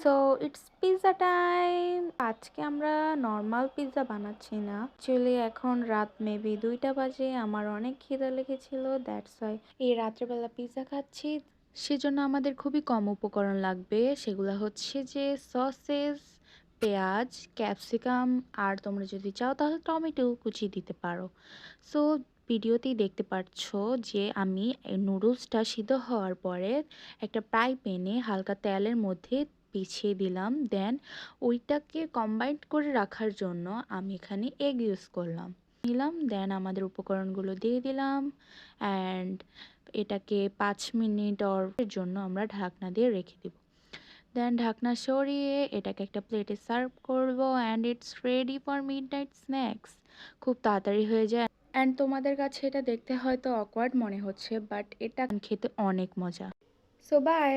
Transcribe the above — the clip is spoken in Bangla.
So it's pizza time. আজকে আমরা নর্মাল পিৎজা বানাচ্ছি না, অ্যাকচুয়ালি এখন রাত মেবি 2টা বাজে। আমার অনেক খিদে লেগেছিল, দ্যাটস ওয়াই এই রাত্রেবেলা পিৎজা খাচ্ছি। সেজন্য আমাদের খুবই কম উপকরণ লাগবে। সেগুলো হচ্ছে যে সসেস, পেঁয়াজ, ক্যাপসিকাম, আর তোমরা যদি চাও তাহলে টমেটো কুচি দিতে পারো। সো ভিডিওতেই দেখতে পাচ্ছ যে আমি নুডলসটা সিদ্ধ হওয়ার পরে একটা ফ্রাই প্যানে হালকা তেলের মধ্যে বিছিয়ে দিলাম। দেন ওইটাকে কম্বাইন করে রাখার জন্য আমি এখানে এগ ইউজ করলাম নিলাম। দেন আমাদের উপকরণগুলো দিয়ে দিলাম অ্যান্ড এটাকে 5 মিনিট এর জন্য আমরা ঢাকনা দিয়ে রেখে দিব। দেন ঢাকনা সরিয়ে এটাকে একটা প্লেটে সার্ভ করব and it's ready for midnight snacks. খুব তাড়াতাড়ি হয়ে যায় অ্যান্ড তোমাদের কাছে এটা দেখতে হয়তো অকওয়ার্ড মনে হচ্ছে, বাট এটা খেতে অনেক মজা। So by.